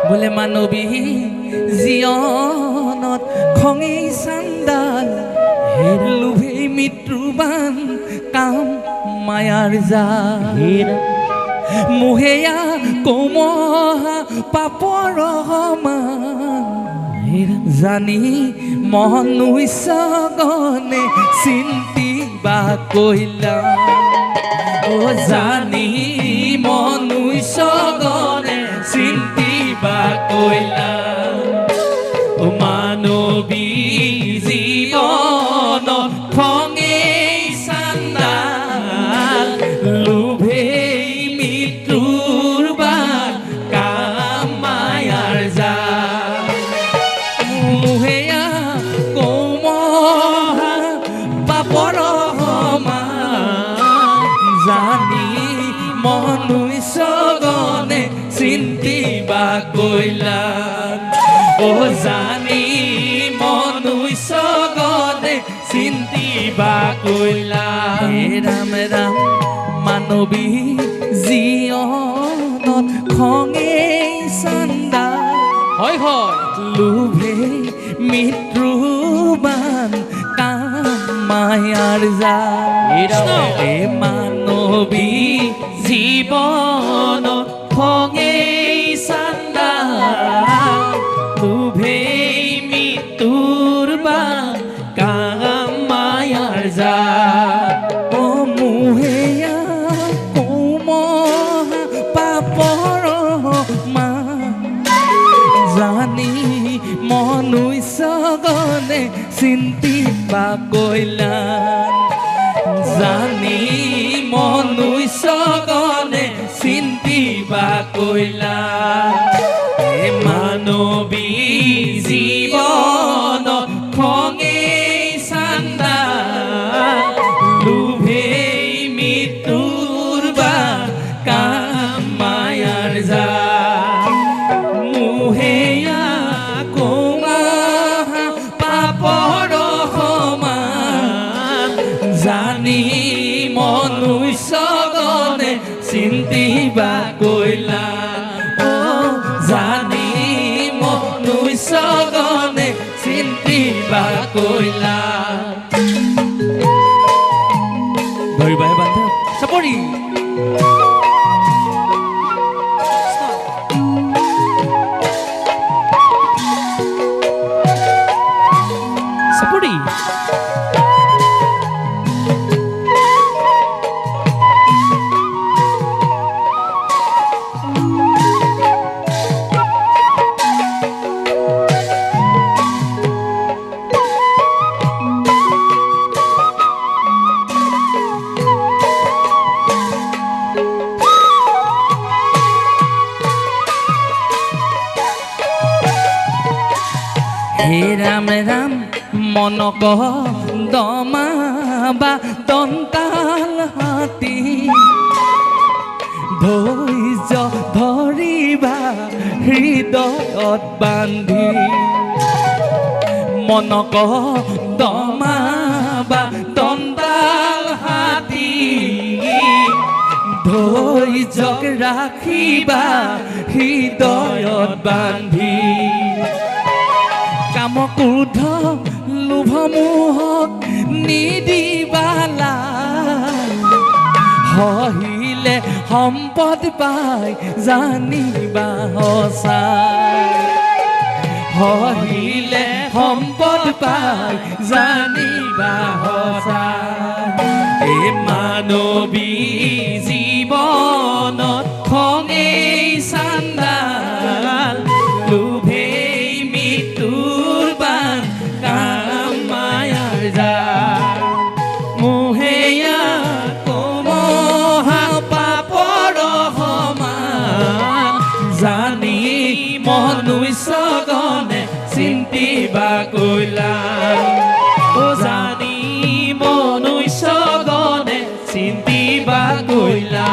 বোলে মানৱী জীৱনত খঙেই চান্দাল লোভেই মৃত্যুবান কাম মায়াৰ জাল মোহেয়া কমহা পাপৰ সমান জানি মনুষ্যগণে চিন্তিবা কইলা ও জানি মনুষ্যগণে চিন্তিবা কইলা ও মানৱী জীৱন খঙেই চান্দাল লোভেই মৃত্যুৰ বাট কাম মায়াৰ জাল মোহেয়া কমহা পাপৰ সমান জানি মনুষ্যগণে চিন্তিবা কইলা ও জানি মনুষ্যগণে চিন্তিবা কইলা ৰাম ৰাম মানৱী জীৱনত খঙেই চান্দাল হয় হয় লোভে মৃত্যুবান কাম মায়াৰ জাল এ মানৱী জীৱনত খঙেই চান্দাল লোভে মৃত্যুৰ বান কাম মায়াৰ জাল ও মোহেয়া কমহা পাপৰ সমান জানি মনুষ্যগণে চিন্তিবা কইলা জানি মনুষ্যগণে চিন্তিবা কইলা হে মানৱী জীৱনত খঙেই চান্দাল লোভেই মৃত্যুৰ বাট কাম মায়াৰ জাল মোহেয়া কমহা পাপৰ সমান জানি মনুষ্যগণে চিন্তিবা কইলা ও জানি মনুষ্যগণে চিন্তিবা কইলা ধৰিবাহে বান্ধৱ চাপৰি চাপৰি হে ৰাম ৰাম মনক দমাবা দন্তাল হাতী ধৈৰ্য ধৰিবা হৃদয়ত বান্ধি মনক দমাবা দন্তাল হাতী ধৈৰ্যক ৰাখিবা হৃদয়ত বান্ধি কাম ক্ৰোধ লোভ মোহক নিদিবালা হহিলে সম্পদ পাই জানিবা সঁচাই হহিলে সম্পদ পাই জানিবা সঁচাই এ মানৱী জীৱনত খঙেই চান্দাল লোভেই মৃত্যুৰ বান কাম মায়াৰ জাল মোহেয়া কমহা পাপৰ সমান জানি মনুষ্যগণে চিন্তিবা কইলা ও জানি মনুষ্যগণে চিন্তিবা কইলা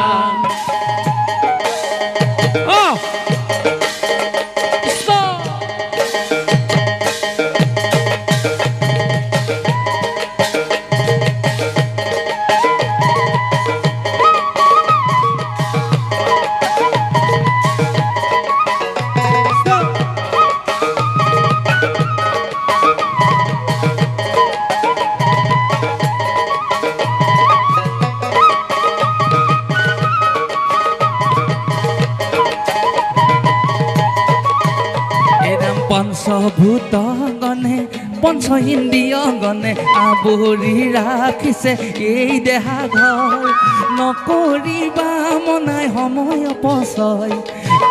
পঞ্চভূত গণে পঞ্চ ইন্দ্ৰিয় গণে আৱৰি ৰাখিছে এই দেহা ঘৰ নকৰিবা মনাই সময় অপচয়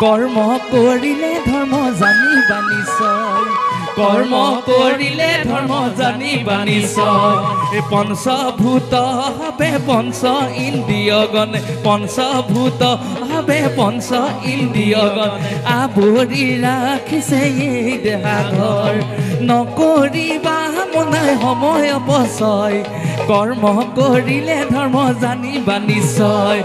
কৰ্ম কৰিলে ধৰ্ম জানিবা নিশ্চয় কৰ্ম কৰিলে ধৰ্ম জানিবা নিশ্চয় এই পঞ্চভূত ভাৱে পঞ্চ ইন্দ্ৰিয় গণে পঞ্চভূত ভাৱে পঞ্চ ইন্দ্ৰিয় গণে আৱৰি ৰাখিছে এই দেহা ঘৰ নকৰিবা মনাই সময় অপচয় কৰ্ম কৰিলে ধৰ্ম জানিবা নিশ্চয়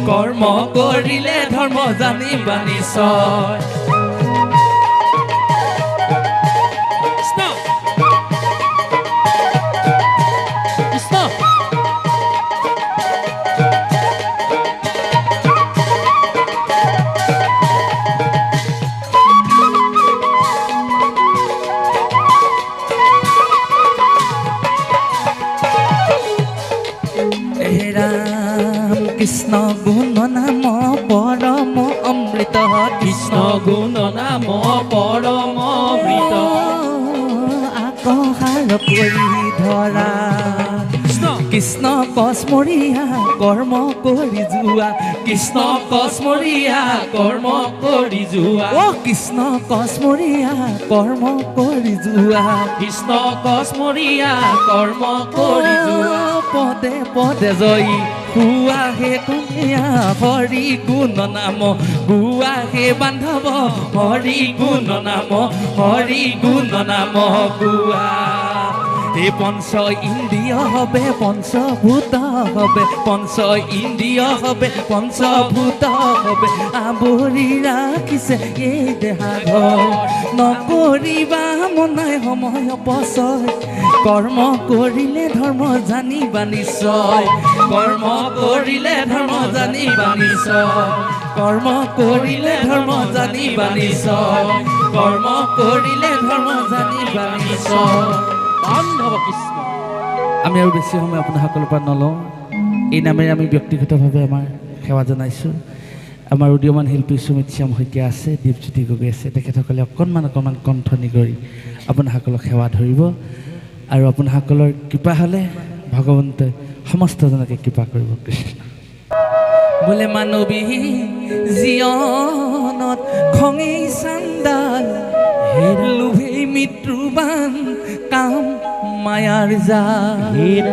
কৰ্ম কৰিলে ধৰ্ম জানিবা নিশ্চয় কৃষ্ণ গুণ নাম পৰম অমৃত কৃষ্ণ গুণ নাম পৰম অমৃত আকহাৰ কৰি ধৰা কৃষ্ণ কস্মৰীয়া কৰ্ম কৰি যোৱা কৃষ্ণ কস্মৰীয়া কৰ্ম কৰি যোৱা অ কৃষ্ণ কস্মৰীয়া কৰ্ম কৰি যোৱা কৃষ্ণ কস্মৰীয়া কৰ্ম কৰি যোৱা পদে পদে জয়ী হুৱা হে কন্যা হৰি গুণ নাম গুৱা হে বান্ধৱ হৰি গুণ নাম হৰি গুণ নাম গুৱা এই পঞ্চ ইন্দ্ৰিয় হবে পঞ্চভূত হবে পঞ্চ ইন্দ্ৰিয় হবে পঞ্চভূত হবে আৱৰি ৰাখিছে এই দেহা ঘৰ নকৰিবা মনাই সময় অপচয় কৰ্ম কৰিলে ধৰ্ম জানিবা নিশ্চয় কৰ্ম কৰিলে ধৰ্ম জানিবা নিশ্চয় কৰ্ম কৰিলে ধৰ্ম জানিবা নিশ্চয় কৰ্ম কৰিলে ধৰ্ম জানিবা নিশ্চয় বান্ধৱ কৃষ্ণ আমি আৰু বেছি সময় আপোনাসকলৰ পৰা নলওঁ এই নামেৰে আমি ব্যক্তিগতভাৱে আমাৰ সেৱা জনাইছোঁ আমাৰ উদীয়মান শিল্পী সুমিত শ্যাম শইকীয়া আছে দীপজ্যোতি গগৈ আছে তেখেতসকলে অকণমান কণ্ঠ নিগৰি আপোনাসকলক সেৱা ধৰিব আৰু আপোনাসকলৰ কৃপা হ'লে ভগৱন্তই সমস্তজনকে কৃপা কৰিব কৃষ্ণ বোলে মানৱী জীৱনত খঙেই চাণ্ডাল লোভেই মৃত্যুবান কাম মায়াৰ জাল